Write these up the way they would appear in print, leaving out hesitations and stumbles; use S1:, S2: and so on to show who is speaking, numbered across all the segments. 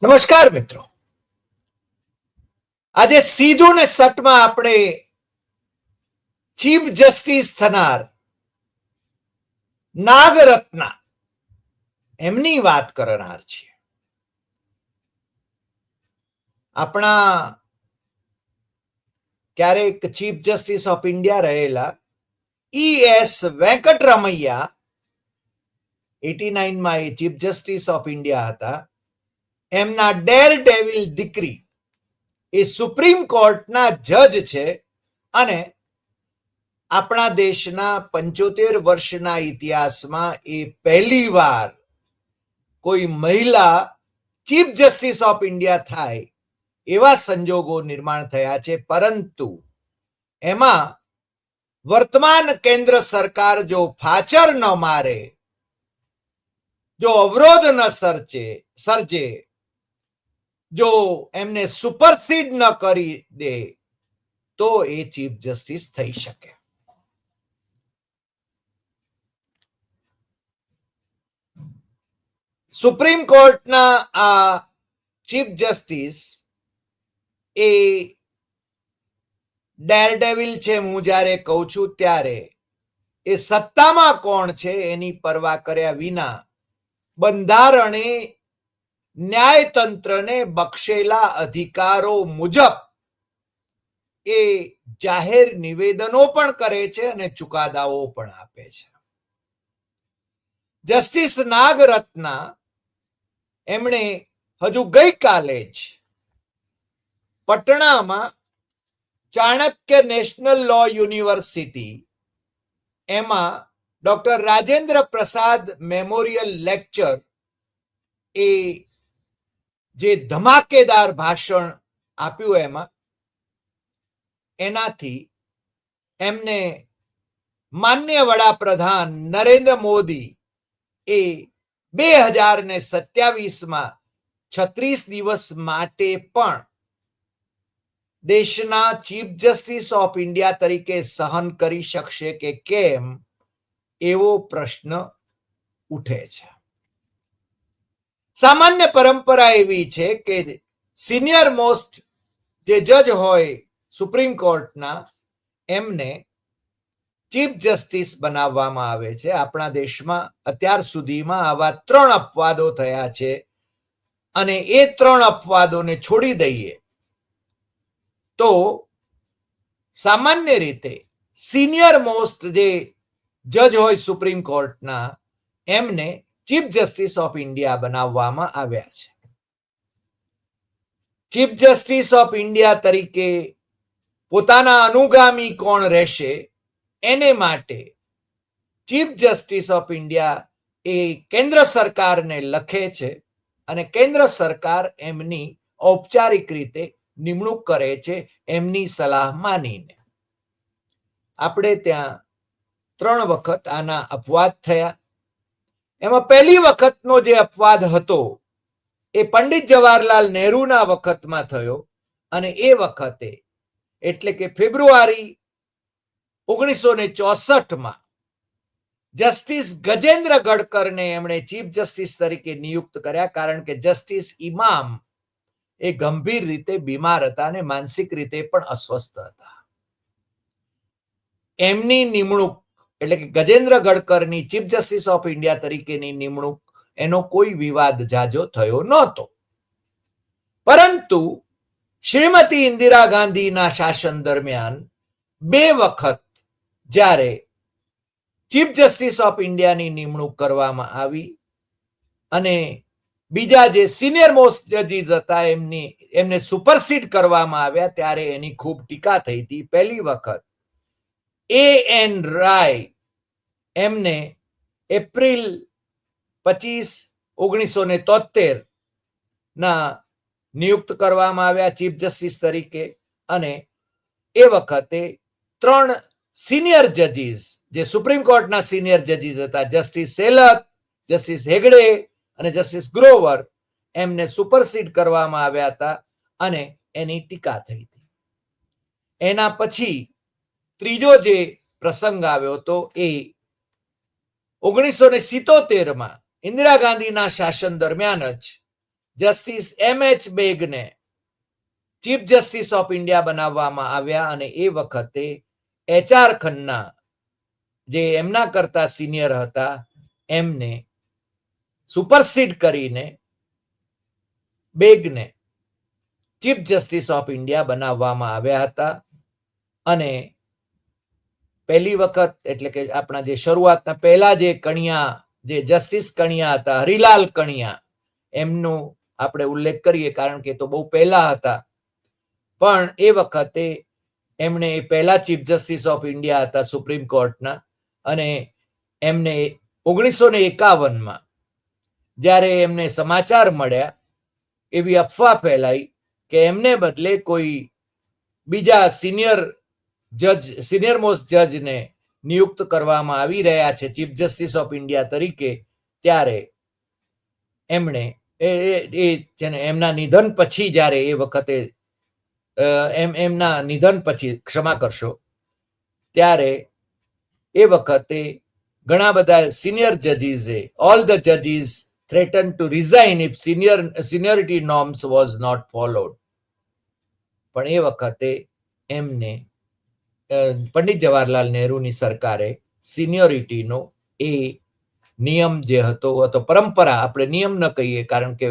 S1: નમસ્કાર મિત્રો, આજે સીધું ને સટમાં આપણે ચીફ જસ્ટિસ થનાર નાગરત્ના એમની વાત કરનાર છીએ. આપણા ક્યારેક ચીફ જસ્ટિસ ઓફ ઇન્ડિયા રહેલા ES વેંકટરમૈયા 89માં એ ચીફ જસ્ટિસ ઓફ ઇન્ડિયા હતા. એમના ડેર ડેવિલ દીકરી એ સુપ્રીમ કોર્ટના જજ છે અને આપણા દેશના 75 વર્ષના ઇતિહાસમાં એ પહેલીવાર કોઈ મહિલા ચીફ જસ્ટિસ ઓફ ઇન્ડિયા થાય એવા સંજોગો નિર્માણ થયા છે. પરંતુ એમાં વર્તમાન કેન્દ્ર સરકાર જો ફાચર ન મારે, જો અવરોધ ન સર્જે, જો એમને સુપરસીડ ન કરી દે તો એ ચીફ જસ્ટિસ થઈ શકે. સુપ્રીમ કોર્ટના આ ચીફ જસ્ટિસ એ ડેરડેવિલ છે. હું જ્યારે કહું છું ત્યારે એ સત્તામાં કોણ છે એની પરવા કર્યા વિના બંધારણે ન્યાયતંત્રને બક્ષેલા અધિકારો મુજબ એ જાહેર નિવેદનો પણ કરે છે અને ચુકાદાઓ પણ આપે છે. જસ્ટિસ નાગરત્ના એમણે હજુ ગઈકાલે જ પટણામાં ચાણક્ય નેશનલ લો યુનિવર્સિટી એમાં doctor Rajendra Prasad memorial lecture એ જે ધમાકેદાર ભાષણ આપ્યું એનાથી એમને માન્ય વડાપ્રધાન નરેન્દ્ર મોદી એ 2027માં 36 દિવસ માટે પણ દેશના ચીફ જસ્ટિસ ઓફ ઇન્ડિયા તરીકે સહન કરી શકશે કે કેમ એવો પ્રશ્ન ઉઠે છે. સામાન્ય પરંપરા એવી છે કે સિનિયર મોસ્ટ જે જજ હોય સુપ્રીમ કોર્ટના એમને ચીફ જસ્ટિસ બનાવવામાં આવે છે. આપણા દેશમાં અત્યાર સુધીમાં આવા 3 અપવાદો થયા છે અને એ 3 અપવાદોને છોડી દઈએ તો સામાન્ય રીતે સિનિયર મોસ્ટ જે જજ હોય સુપ્રીમ કોર્ટના એમને ચીફ જસ્ટિસ ઓફ ઇન્ડિયા બનાવવામાં આવ્યા છે. ચીફ જસ્ટિસ ઓફ ઇન્ડિયા તરીકે પોતાના અનુગામી કોણ રહેશે એને માટે ચીફ જસ્ટિસ ઓફ ઇન્ડિયા એ કેન્દ્ર સરકારને લખે છે અને કેન્દ્ર સરકાર એમની ઔપચારિક રીતે નિમણૂક કરે છે એમની સલાહ માનીને. આપણે ત્યાં 3 વખત આના અપવાદ થયા. એમાં પહેલી વખતનો જે અપવાદ હતો એ પંડિત જવાહરલાલ નહેરુના વખતમાં થયો અને એ વખતે એટલે કે ફેબ્રુઆરી 1964માં જસ્ટિસ ગજેન્દ્ર ગડકરને એમણે ચીફ જસ્ટિસ તરીકે નિયુક્ત કર્યા, કારણ કે જસ્ટિસ ઇમામ એ ગંભીર રીતે બીમાર હતા અને માનસિક રીતે પણ અસ્વસ્થ હતા. એમની નિમણૂક એટલે કે ગજેન્દ્ર ગડકરની ચીફ જસ્ટિસ ઓફ ઇન્ડિયા તરીકેની નિમણૂક એનો કોઈ વિવાદ જાજો થયો નહોતો. પરંતુ શ્રીમતી ઇન્દિરા ગાંધીના શાસન દરમિયાન 2 વખત જ્યારે ચીફ જસ્ટિસ ઓફ ઇન્ડિયાની નિમણૂક કરવામાં આવી અને બીજા જે સિનિયર મોસ્ટ જજીસ હતા એમને સુપરસીડ કરવામાં આવ્યા ત્યારે એની ખૂબ ટીકા થઈ હતી. પહેલી વખત AN રાય એમને એપ્રિલ 25, 1973 ના નિયુક્ત કરવામાં આવ્યા ચીફ જસ્ટિસ તરીકે અને એ વખતે 3 સિનિયર જજીસ જે સુપ્રીમ કોર્ટના સિનિયર જજીસ હતા, જસ્ટિસ સેલત, જસ્ટિસ હેગડે અને જસ્ટિસ ગ્રોવર, એમને સુપરસીડ કરવામાં આવ્યા હતા અને એની ટીકા થઈ હતી. એના પછી ત્રીજો જે પ્રસંગ આવ્યો હતો એ 1977માં ઇન્દિરા ગાંધીના શાસન દરમિયાન જ જસ્ટિસ M.H. બેગને ચીફ જસ્ટિસ ઓફ ઇન્ડિયા બનાવવામાં આવ્યા અને એ વખતે HR ખન્ના જે એમના કરતા સિનિયર હતા એમને સુપરસીડ કરીને બેગને ચીફ જસ્ટિસ ઓફ ઇન્ડિયા બનાવવામાં આવ્યા હતા અને પહેલી વખત એટલે કે આપણા જે શરૂઆતના પહેલા જે કણિયા જે જસ્ટિસ કણિયા હતા હરિલાલ કણિયા એમનો આપણે ઉલ્લેખ કરીએ કારણ કે તો બહુ પહેલા હતા પણ એ વખતે એમણે પહેલા ચીફ જસ્ટિસ ઓફ ઇન્ડિયા હતા સુપ્રીમ કોર્ટના અને એમને 1951માં જ્યારે એમને સમાચાર મળ્યા એવી અફવા ફેલાઈ કે એમને બદલે કોઈ બીજા સિનિયર મોસ્ટ જજને નિયુક્ત કરવામાં આવી રહ્યા છે ચીફ જસ્ટિસ ઓફ ઇન્ડિયા તરીકે ત્યારે એમણે એમના નિધન પછી જ્યારે એ વખતે એમના નિધન પછી ક્ષમા કરશો ત્યારે એ વખતે ઘણા બધા સિનિયર જજીસે ઓલ ધ જજીસ threatened to resign if seniority norms was not followed. પણ એ વખતે એમને પંડિત જવાહરલાલ નહેરુની સરકારે સિનિયોરિટીનો એ નિયમ જે હતો પરંપરા, આપણે નિયમ ન કહીએ કારણ કે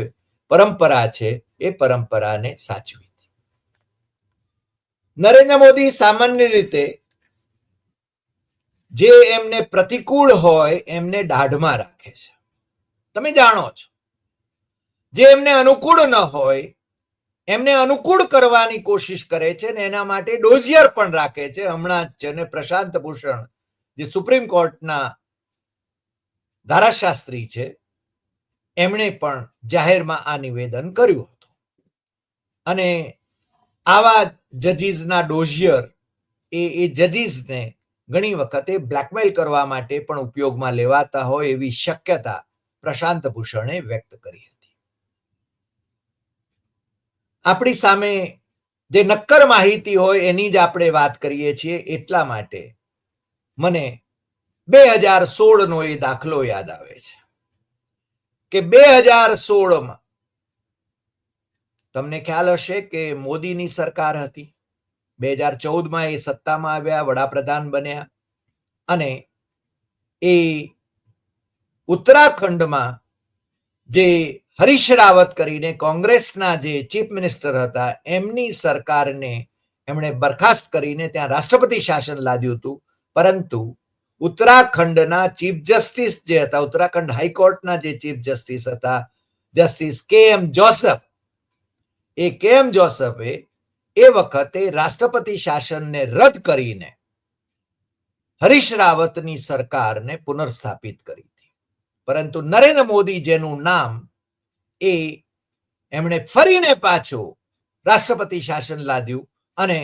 S1: પરંપરા છે, એ પરંપરાને સાચવી. નરેન્દ્ર મોદી સામાન્ય રીતે જે એમને પ્રતિકૂળ હોય એમને દાઢમાં રાખે છે. તમે જાણો છો જે એમને અનુકૂળ ન હોય એમને અનુકૂળ કરવાની કોશિશ કરે છે ને એના માટે ડોઝિયર પણ રાખે છે. હમણાં જ છે ને પ્રશાંત ભૂષણ જે સુપ્રીમ કોર્ટના ધારાશાસ્ત્રી છે એમણે પણ જાહેરમાં આ નિવેદન કર્યું હતું અને આવા જજીસના ડોઝિયર એ જજીસને ઘણી વખતે બ્લેકમેલ કરવા માટે પણ ઉપયોગમાં લેવાતા હોય એવી શક્યતા પ્રશાંત ભૂષણે વ્યક્ત કરી હતી. આપણી સામે જે નક્કર માહિતી હોય એની જ આપણે વાત કરીએ છીએ એટલા માટે મને 2016નો એ દાખલો યાદ આવે છે કે 2016માં તમને ખ્યાલ હશે કે મોદીની સરકાર હતી. 2014માં એ સત્તામાં આવ્યા, વડાપ્રધાન બન્યા અને એ ઉત્તરાખંડમાં જે હરીશ રાવત કરીને કોંગ્રેસના જે ચીફ મિનિસ્ટર હતા એમની સરકારને એમણે બરખાસ્ત કરીને ત્યાં રાષ્ટ્રપતિ શાસન લાદ્યું હતું. પરંતુ ઉત્તરાખંડના ચીફ જસ્ટિસ જે હતા, ઉત્તરાખંડ હાઈકોર્ટના જે ચીફ જસ્ટિસ હતા જસ્ટિસ KM જોસફ, એ KM જોસફે એ વખતે રાષ્ટ્રપતિ શાસનને રદ કરીને હરીશ રાવતની સરકારને પુનર્સ્થાપિત કરી હતી. પરંતુ નરેન્દ્ર મોદી જેનું નામ એ એમણે ફરીને પાછું રાષ્ટ્રપતિ શાસન લાદ્યું અને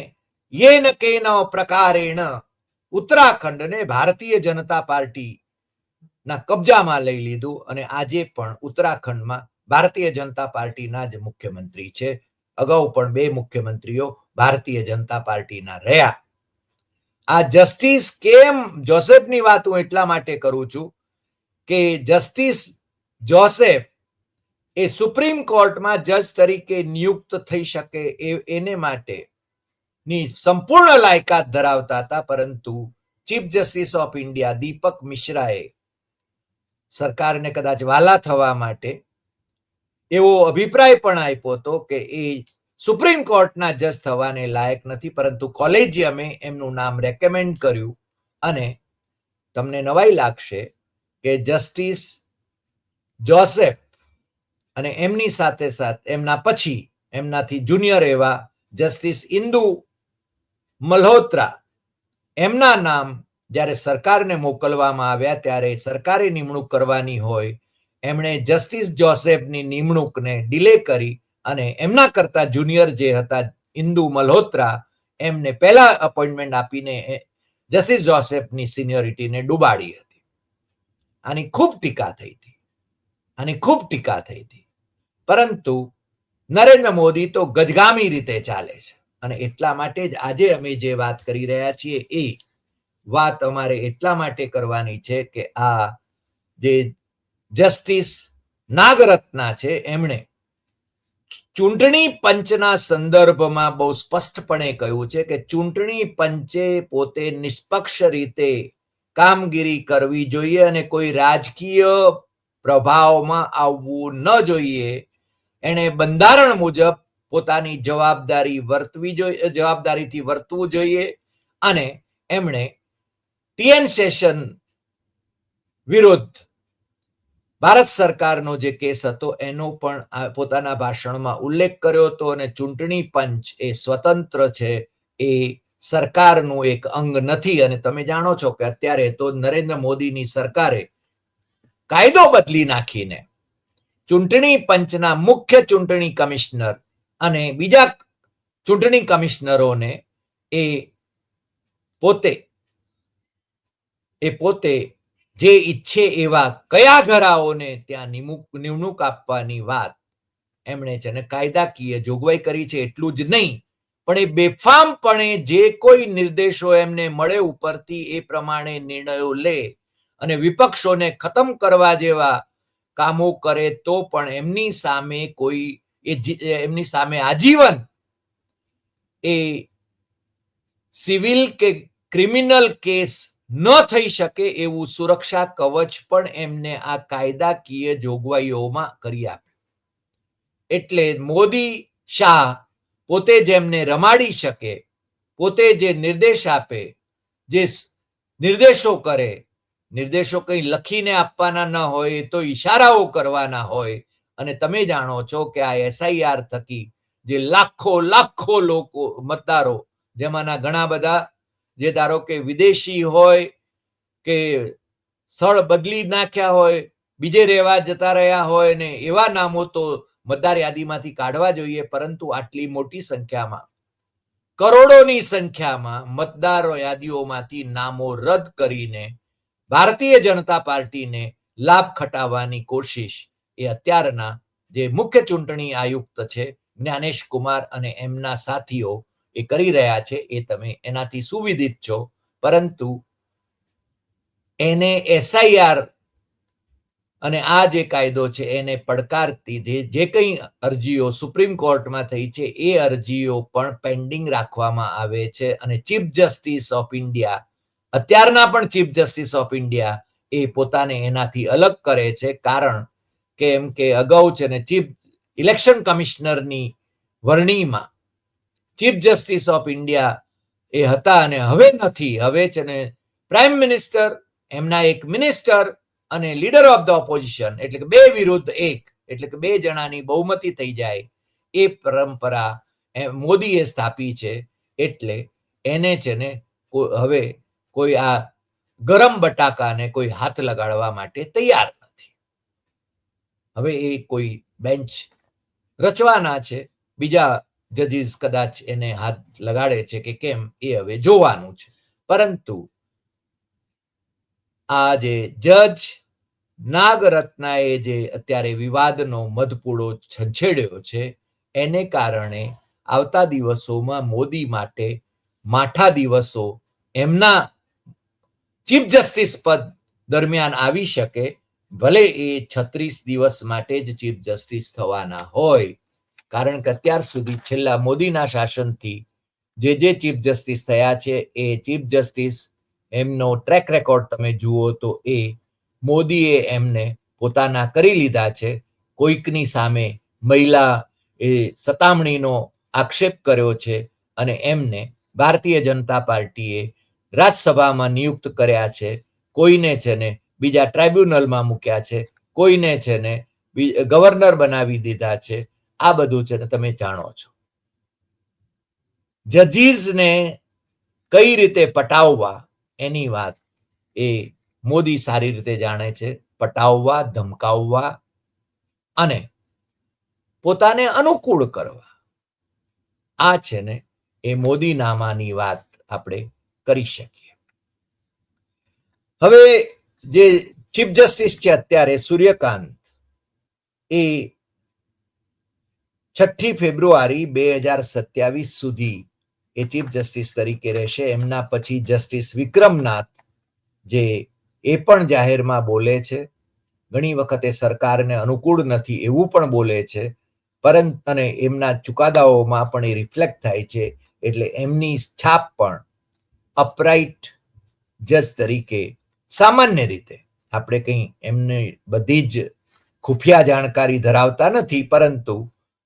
S1: યેન કેન પ્રકારેણ ઉત્તરાખંડને ભારતીય જનતા પાર્ટીના કબજામાં લઈ લીધું અને આજે પણ ઉત્તરાખંડમાં ભારતીય જનતા પાર્ટીના જ મુખ્યમંત્રી છે. અગાઉ પણ 2 મુખ્યમંત્રીઓ ભારતીય જનતા પાર્ટીના રહ્યા. આ જસ્ટિસ KM જોસેફની વાત હું એટલા માટે કરું છું કે જસ્ટિસ જોસેફ એ સુપ્રીમ કોર્ટમાં જજ તરીકે નિયુક્ત થઈ શકે એને માટે ની સંપૂર્ણ લાયકાત ધરાવતા હતા. પરંતુ ચીફ જસ્ટિસ ઓફ ઇન્ડિયા દીપક મિશ્રાએ સરકારને કદાચ વાલા થવા માટે એવો અભિપ્રાય પણ આપ્યો હતો કે એ સુપ્રીમ કોર્ટના જજ થવાને લાયક નથી, પરંતુ કોલેજિયમે એમનું નામ રેકમેન્ડ કર્યું અને તમને નવાઈ લાગશે કે જસ્ટિસ જોસેફ અને એમની સાથે એમના પછી એમનાથી જુનિયર એવા જસ્ટિસ ઇન્દુ મલ્હોત્રા, એમના નામ જ્યારે સરકારને મોકલવામાં આવ્યા ત્યારે સરકારે નિમણૂક કરવાની હોય એમણે જસ્ટિસ જોસેફની નિમણૂકને ડિલે કરી અને એમના કરતા જુનિયર જે હતા ઇન્દુ મલ્હોત્રા એમને પહેલા અપોઇન્ટમેન્ટ આપીને જસ્ટિસ જોસેફની સિનિયોરિટીને ડૂબાડી હતી. આની ખૂબ ટીકા થઈ હતી. પરંતુ નરેન્દ્ર મોદી તો ગજગામી રીતે ચાલે છે અને એટલા માટે જ આજે અમે જે વાત કરી રહ્યા છીએ એ વાત અમારે એટલા માટે કરવાની છે કે આ જે જસ્ટિસ નાગરત્ના છે એમણે ચૂંટણી પંચના સંદર્ભમાં બહુ સ્પષ્ટપણે કહ્યું છે કે ચૂંટણી પંચે પોતે નિષ્પક્ષ રીતે કામગીરી કરવી જોઈએ અને કોઈ રાજકીય પ્રભાવમાં આવવું ન જોઈએ. એણે બંધારણ મુજબ પોતાની જવાબદારીથી વર્તવું જોઈએ અને એમણે ટીએન સેશન વિરુદ્ધ ભારત સરકારનો જે કેસ હતો એનો પણ પોતાના ભાષણમાં ઉલ્લેખ કર્યો હતો અને ચૂંટણી પંચ એ સ્વતંત્ર છે, એ સરકારનું એક અંગ નથી. અને તમે જાણો છો કે અત્યારે તો નરેન્દ્ર મોદીની સરકારે કાયદો બદલી નાખીને ચૂંટણી પંચના મુખ્ય ચૂંટણી કમિશનર અને બીજા ચૂંટણી કમિશનરોને એ પોતે જે ઈચ્છે એવા કયા ઘરાઓને ત્યાં નિમણૂક આપવાની વાત એમણે છે ને કાયદાકીય જોગવાઈ કરી છે. એટલું જ નહીં, પણ એ બેફામપણે જે કોઈ નિર્દેશો એમને મળે ઉપરથી એ પ્રમાણે નિર્ણયો લે અને વિપક્ષોને ખતમ કરવા જેવા કામો કરે તો પણ એમની સામે આજીવન એ સિવિલ કે ક્રિમિનલ કેસ ન થઈ શકે એવું સુરક્ષા કવચ પણ એમને આ કાયદાકીય જોગવાઈઓમાં કરી આપ્યું. એટલે મોદી શાહ પોતે જેમને રમાડી શકે, પોતે જે નિર્દેશ આપે, જે નિર્દેશો કરે, નિર્દેશો કંઈ લખીને આપવાના ન હોય, તો ઈશારાઓ કરવાના હોય. અને તમે જાણો છો કે આ એસઆઈઆર થકી જે લાખો લોકો મતદારો, જેમાંના ઘણા બધા જે ધારો કે વિદેશી હોય કે સ્થળ બદલી નાખ્યા હોય, બીજે રહેવા જતા રહ્યા હોય, ને એવા નામો તો મતદાર યાદીમાંથી કાઢવા જોઈએ. પરંતુ આટલી મોટી સંખ્યામાં, કરોડોની સંખ્યામાં મતદાર યાદીઓમાંથી નામો રદ કરીને ભારતીય જનતા પાર્ટીને લાભ ખટાવવાની કોશિશ એ અત્યારના જે મુખ્ય ચૂંટણી આયુક્ત છે જ્ઞાનેશ કુમાર અને એમના સાથીઓ એ કરી રહ્યા છે. એ તમે એનાથી સુવિદિત છો. પરંતુ એને એસઆઈઆર અને આ જે કાયદો છે એને પડકારતી જે કંઈ અરજીઓ સુપ્રીમ કોર્ટમાં થઈ છે એ અરજીઓ પણ પેન્ડિંગ રાખવામાં આવે છે. અને ચીફ જસ્ટિસ ઓફ ઇન્ડિયા, અત્યારના પણ ચીફ જસ્ટિસ ઓફ ઇન્ડિયા એ પોતાને એનાથી અલગ કરે છે. કારણ કે એમ કે અગાઉ છે ને ચીફ ઇલેક્શન કમિશનરની વરણીમાં ચીફ જસ્ટિસ ઓફ ઇન્ડિયા એ હતા અને હવે નથી. હવે છે ને પ્રાઇમ મિનિસ્ટર, એમના એક મિનિસ્ટર અને લીડર ઓફ ધ ઓપોઝિશન, એટલે કે 2 વિરુદ્ધ 1, એટલે કે 2 જણાની બહુમતી થઈ જાય એ પરંપરા મોદીએ સ્થાપી છે. એટલે એને છે ને હવે કોઈ આ ગરમ બટાકાને કોઈ હાથ લગાડવા માટે તૈયાર નથી. હવે એ કોઈ બેન્ચ રચવાના છે, બીજા જજીસ કદાચ એને હાથ લગાડે છે કે કેમ એ હવે જોવાનું છે. પરંતુ આ જે જજ નાગરત્નાએ જે અત્યારે વિવાદનો મધપૂડો છંછેડ્યો છે એને કારણે આવતા દિવસોમાં મોદી માટે માઠા દિવસો એમના ચીફ જસ્ટિસ પદ દરમિયાન આવી શકે. ભલે એ 36 દિવસ માટે જ ચીફ જસ્ટિસ થવાના હોય, કારણ કે અત્યાર સુધી છેલ્લા મોદીના શાસનથી જે ચીફ જસ્ટિસ થયા છે એ ચીફ જસ્ટિસ એમનો ટ્રેક રેકોર્ડ તમે જુઓ તો એ મોદીએ એમને પોતાના કરી લીધા છે. કોઈકની સામે મહિલા એ સતામણીનો આક્ષેપ કર્યો છે અને એમને ભારતીય જનતા પાર્ટીએ રાજ્યસભામાં નિયુક્ત કર્યા છે. કોઈને છે ને બીજા ટ્રાઇબ્યુનલમાં મૂક્યા છે, કોઈને છે ને ગવર્નર બનાવી દીધા છે. આ બધું છે ને તમે જાણો છો. જજીસને કઈ રીતે પટાવવા એની વાત એ મોદી સારી રીતે જાણે છે. પટાવવા, ધમકાવવા અને પોતાને અનુકૂળ કરવા, આ છે ને એ મોદીનામાની વાત આપણે કરી શકીએ. હવે જે ચીફ જસ્ટિસ છે અત્યારે સૂર્યકાંત, એ 6 ફેબ્રુઆરી 2027 સુધી એ ચીફ જસ્ટિસ તરીકે રહેશે. એમના પછી જસ્ટિસ વિક્રમનાથ, જે એ પણ જાહેરમાં બોલે છે, ઘણી વખતે સરકારને અનુકૂળ નથી એવું પણ બોલે છે, પરંતુ અને એમના ચુકાદાઓમાં પણ એ રિફ્લેક્ટ થાય છે. એટલે એમની છાપ પણ અપરાઇટ જજ તરીકે સામાન્ય રીતે, આપણે કંઈ એમને બધી જ ખુફિયા જાણકારી ધરાવતા નથી, પરંતુ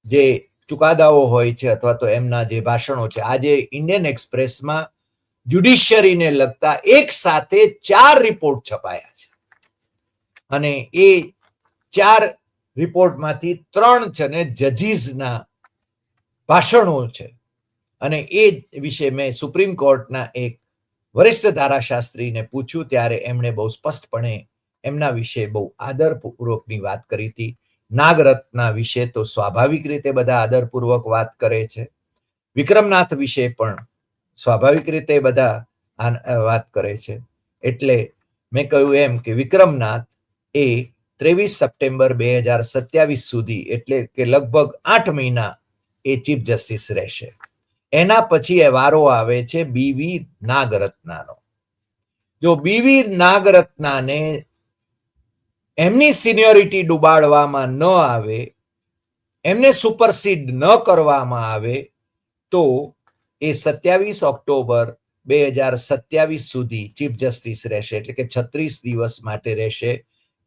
S1: જે ચુકાદાઓ હોય છે અથવા તો એમના જે ભાષણો છે, આજે ઇન્ડિયન એક્સપ્રેસમાં જ્યુડિશિયરીને લગતા એક સાથે 4 રિપોર્ટ છપાયા છે અને એ 4 રિપોર્ટમાંથી 3 છે ને જજીસના ભાષણો છે. અને એ વિશે મેં સુપ્રીમ કોર્ટના એક વરિષ્ઠ ધારાશાસ્ત્રીને પૂછ્યું ત્યારે એમણે બહુ સ્પષ્ટપણે એમના વિશે બહુ આદરપૂર્વકની વાત કરી હતી. નાગરત્ના વિશે તો સ્વાભાવિક રીતે બધા આદરપૂર્વક વાત કરે છે. વિક્રમનાથ વિશે પણ સ્વાભાવિક રીતે બધા વાત કરે છે. એટલે મેં કહ્યું એમ કે વિક્રમનાથ એ 23 સપ્ટેમ્બર 2027 સુધી, એટલે કે લગભગ 8 મહિના એ ચીફ જસ્ટિસ રહેશે. એના પછી એ વારો આવે છે બીવી નાગરત્નાનો. જો બીવી નાગરત્નાને એમની સિનિયોરિટી ડુબાડવામાં ન આવે, એમને સુપરસીડ ન કરવામાં આવે, તો એ 27 ઓક્ટોબર 2027 સુધી ચીફ જસ્ટિસ રહેશે, એટલે કે 36 દિવસ માટે રહેશે.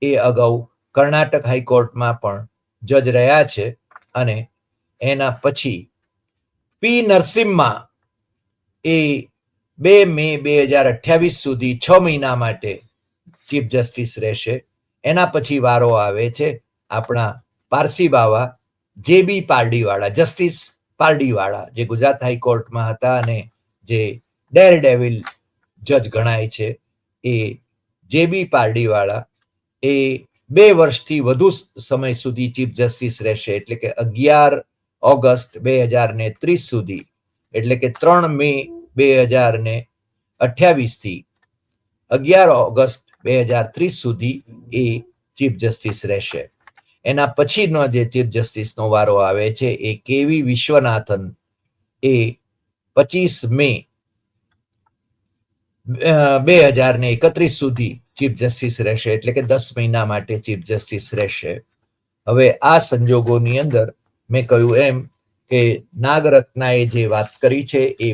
S1: એ અગાઉ કર્ણાટક હાઈકોર્ટમાં પણ જજ રહ્યા છે. અને એના પછી પી નરસિમ્હા એ 2 મે 2028 સુધી 6 મહિના માટે ચીફ જસ્ટિસ રહેશે. એના પછી વારો આવે છે આપણા પારસી બાવા જેબી પારડીવાળા, જસ્ટિસ પારડીવાળા, જે ગુજરાત હાઈકોર્ટમાં હતા અને જે ડેર ડેવિલ જજ ગણાય છે. એ જેબી પારડીવાળા એ 2 વર્ષથી વધુ સમય સુધી ચીફ જસ્ટિસ રહેશે, એટલે કે 11 ઓગસ્ટ 2030 સુધી, એટલે કે 3 મે 2028 થી 11 ઓગસ્ટ 2030 સુધી એ ચીફ જસ્ટિસ રહેશે. એના પછીનો જે ચીફ જસ્ટિસનો વારો આવે છે એ કેવી વિશ્વનાથન, એ 25 મે 2031 સુધી ચીફ જસ્ટિસ રહેશે, એટલે કે 10 મહિના માટે ચીફ જસ્ટિસ રહેશે. હવે આ સંજોગોની અંદર મેં કહ્યું એમ કે નાગરત્નાએ જે વાત કરી છે એ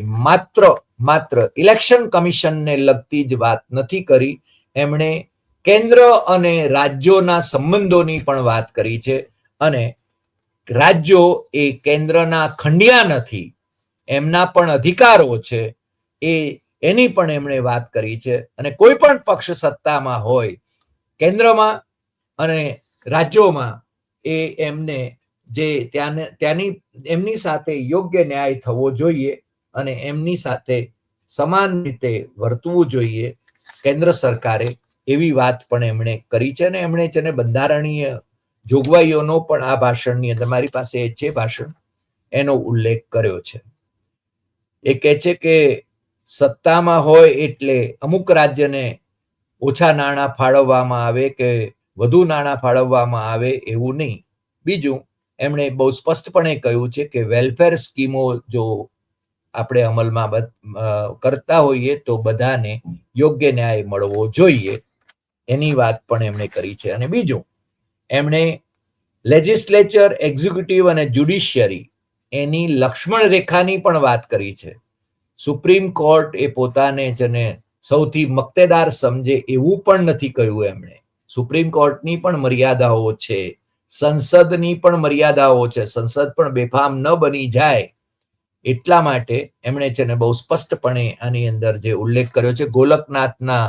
S1: માત્ર ઇલેક્શન કમિશનને લગતી જ વાત નથી કરી, એમણે કેન્દ્ર અને રાજ્યોના સંબંધોની પણ વાત કરી છે. અને રાજ્યો એ કેન્દ્રના ખંડિયા નથી, એમના પણ અધિકારો છે, એની પણ એમણે વાત કરી છે. અને કોઈ પણ પક્ષ સત્તામાં હોય કેન્દ્રમાં અને રાજ્યોમાં, એ એમને જે ત્યાંની એમની સાથે યોગ્ય ન્યાય થવો જોઈએ અને એમની સાથે સમાન રીતે વર્તવું જોઈએ કેન્દ્ર સરકારે, એવી વાત પણ એમણે કરી છે. અને એમણે છે ને બંધારણીય જોગવાઈઓનો પણ આ ભાષણની અંદર, મારી પાસે છે ભાષણ, એનો ઉલ્લેખ કર્યો છે. એ કહે છે કે સત્તામાં હોય એટલે અમુક રાજ્યને ઓછા નાણાં ફાળવવામાં આવે કે વધુ નાણાં ફાળવવામાં આવે એવું નહીં. બીજું, એમણે બહુ સ્પષ્ટપણે કહ્યું છે કે વેલફેર સ્કીમો જો આપણે અમલમાં કરતા હોઈએ તો બધાને યોગ્ય ન્યાય મળવો જોઈએ, એની વાત પણ એમણે કરી છે. અને બીજું, એમણે લેજિસ્લેચર, એક્ઝિક્યુટિવ અને જ્યુડિશિયરી એની લક્ષ્મણ રેખાની પણ વાત કરી છે. સુપ્રીમ કોર્ટ એ પોતાને જેને સૌથી મક્તેદાર સમજે એવું પણ નથી કહ્યું એમણે. સુપ્રીમ કોર્ટની પણ મર્યાદાઓ છે, સંસદની પણ મર્યાદાઓ છે, સંસદ પણ બેફામ ન બની જાય એટલા માટે એમણે છે ને બહુ સ્પષ્ટપણે આની અંદર જે ઉલ્લેખ કર્યો છે, ગોલકનાથના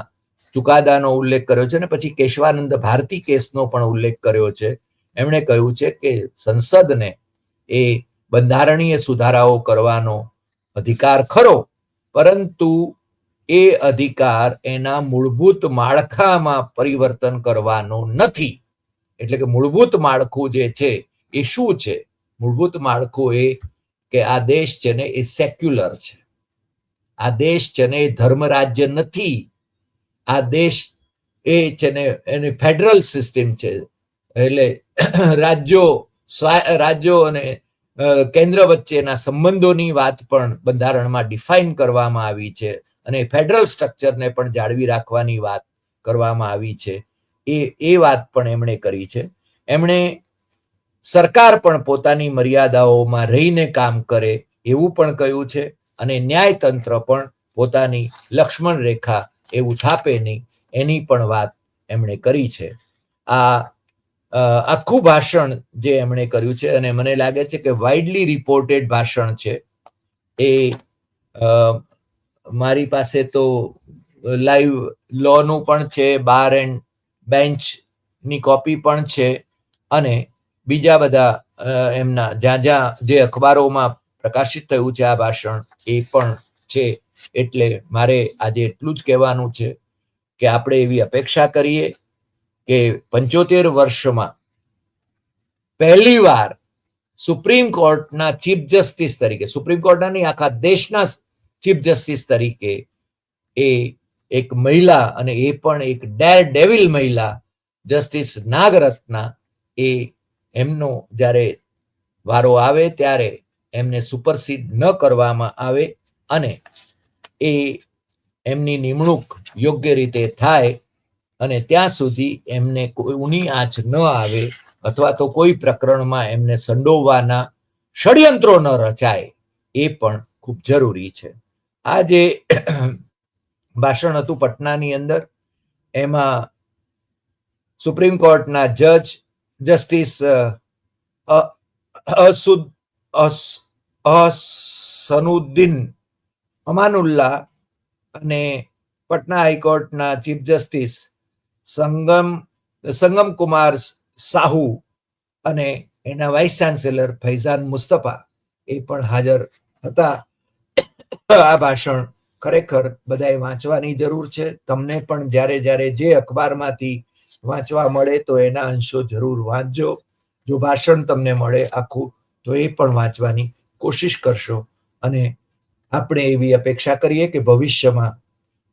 S1: ચુકાદાનો ઉલ્લેખ કર્યો છે, અને પછી કેશવાનંદ ભારતી કેસનો પણ ઉલ્લેખ કર્યો છે. એમણે કહ્યું છે કે સંસદને એ બંધારણીય સુધારાઓ કરવાનો અધિકાર ખરો, પરંતુ એ અધિકાર એના મૂળભૂત માળખામાં પરિવર્તન કરવાનો નથી. એટલે કે મૂળભૂત માળખું જે છે એ શું છે? મૂળભૂત માળખું એ કે આ દેશ છે ને એ સેક્યુલર છે, આ દેશ છે ને એ ધર્મ રાજ્ય નથી, આ દેશ એ છે ને એની ફેડરલ સિસ્ટમ છે. એટલે રાજ્યો અને કેન્દ્ર વચ્ચેના સંબંધોની વાત પણ બંધારણમાં ડિફાઇન કરવામાં આવી છે અને ફેડરલ સ્ટ્રક્ચરને પણ જાળવી રાખવાની વાત કરવામાં આવી છે. એ વાત પણ એમણે કરી છે. એમણે સરકાર પણ પોતાની મર્યાદાઓમાં રહીને કામ કરે એવું પણ કહ્યું છે અને ન્યાયતંત્ર પણ પોતાની લક્ષ્મણ રેખા એવું થાપે નહીં એની પણ વાત એમણે કરી છે. આ આખું ભાષણ જે એમણે કર્યું છે અને મને લાગે છે કે વાઇડલી રિપોર્ટેડ ભાષણ છે. એ મારી પાસે તો લાઈવ લોનું પણ છે, બાર એન્ડ બેન્ચની કોપી પણ છે અને બીજા બધા એમના જ્યાં જ્યાં જે અખબારોમાં પ્રકાશિત થયું છે આ ભાષણ એ પણ છે. એટલે મારે આજે એટલું જ કહેવાનું છે કે આપણે એવી અપેક્ષા કરીએ કે 75 વર્ષમાં પહેલીવાર સુપ્રીમ કોર્ટના ચીફ જસ્ટિસ તરીકે, સુપ્રીમ કોર્ટના નહીં આખા દેશના ચીફ જસ્ટિસ તરીકે એ એક મહિલા અને એ પણ એક ડેર ડેવિલ મહિલા જસ્ટિસ નાગરત્ના એ એમનો જ્યારે વારો આવે ત્યારે એમને સુપરસીડ ન કરવામાં આવે અને એ એમની નિમણૂક યોગ્ય રીતે થાય અને ત્યાં સુધી એમને કોઈની આંચ ન આવે અથવા તો કોઈ પ્રકરણમાં એમને સંડોવવાના ષડયંત્રો ન રચાય એ પણ ખૂબ જરૂરી છે. આ જે ભાષણ હતું પટનાની અંદર એમાં સુપ્રીમ કોર્ટના જજ જસ્ટિસ અહસનુદ્દીન અમાનુલ્લાહ અને પટના હાઈકોર્ટના ચીફ જસ્ટિસ સંગમ કુમાર સાહુ અને એના વાઇસ ચાન્સેલર ફૈઝાન મુસ્તફા એ પણ હાજર હતા. આ ભાષણ ખરેખર બધાએ વાંચવાની જરૂર છે. તમને પણ જ્યારે જ્યારે જે અખબારમાંથી વાંચવા મળે તો એના અંશો જરૂર વાંચજો. જો ભાષણ તમને મળે આખું તો એ પણ વાંચવાની કોશિશ કરશો અને આપણે એવી અપેક્ષા કરીએ કે ભવિષ્યમાં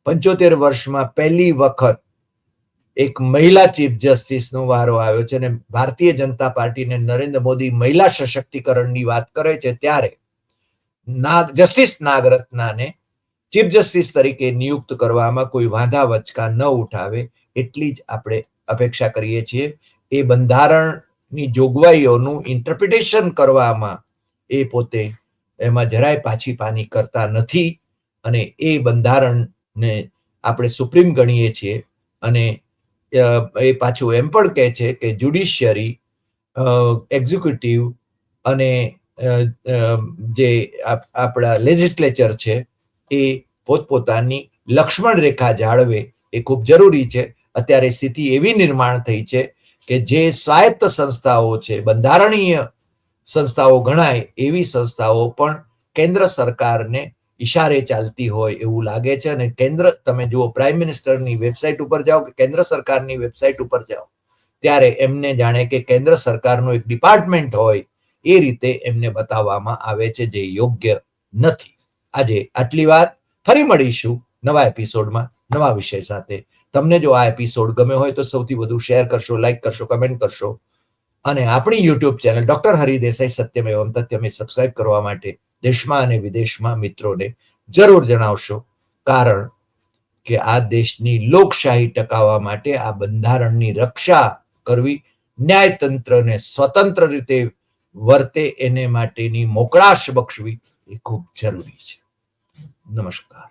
S1: 75 વર્ષમાં પહેલી વખત એક મહિલા ચીફ જસ્ટિસનો વારો આવ્યો છે અને ભારતીય જનતા પાર્ટીને નરેન્દ્ર મોદી મહિલા સશક્તિકરણની વાત કરે છે ત્યારે જસ્ટિસ નાગરત્નાને ચીફ જસ્ટિસ તરીકે નિયુક્ત કરવામાં કોઈ વાંધા વચકા ન ઉઠાવે એટલી જ આપણે અપેક્ષા કરીએ છીએ. એ બંધારણની જોગવાઈઓનું ઇન્ટરપ્રિટેશન કરવામાં એ પોતે એમાં જરાય પાછી પાની કરતા નથી અને એ બંધારણને આપણે સુપ્રીમ ગણીએ છીએ અને એ પાછું એમ પણ કહે છે કે જ્યુડિશિયરી, એક્ઝિક્યુટિવ અને જે આપણા લેજિસ્લેચર છે એ પોતપોતાની લક્ષ્મણ રેખા જાળવે એ ખૂબ જરૂરી છે. અત્યારે સ્થિતિ એવી નિર્માણ થઈ છે કે જે સ્વાયત્ત સંસ્થાઓ છે, બંધારણીય સંસ્થાઓ ગણાય એવી સંસ્થાઓ પણ કેન્દ્ર સરકારને ઈશારે ચાલતી હોય એવું લાગે છે અને કેન્દ્ર, તમે જુઓ પ્રાઇમ મિનિસ્ટરની વેબસાઇટ ઉપર જાઓ કે કેન્દ્ર સરકારની વેબસાઇટ ઉપર જાઓ ત્યારે એમને જાણે કે કેન્દ્ર સરકારનું એક ડિપાર્ટમેન્ટ હોય એ રીતે એમને બતાવવામાં આવે છે, જે યોગ્ય નથી. આજે આટલી વાત. ફરી મળીશું નવા એપિસોડમાં નવા વિષય સાથે. તમને જો આ એપિસોડ ગમ્યો હોય તો સૌથી વધુ શેર કરશો, લાઈક કરશો, કમેન્ટ કરશો અને આપણી YouTube channel doctor Hari Desai Satyam Evam તથ્યમે સબસ્ક્રાઇબ કરવા માટે દેશમાં અને વિદેશમાં મિત્રોને જરૂર જણાવશો. કારણ કે આ દેશની લોકશાહી ટકાવવા માટે આ બંધારણની રક્ષા કરવી, ન્યાયતંત્રને સ્વતંત્ર રીતે વર્તે એને માટેની મોકળાશ બક્ષવી એ ખૂબ જરૂરી છે. નમસ્કાર.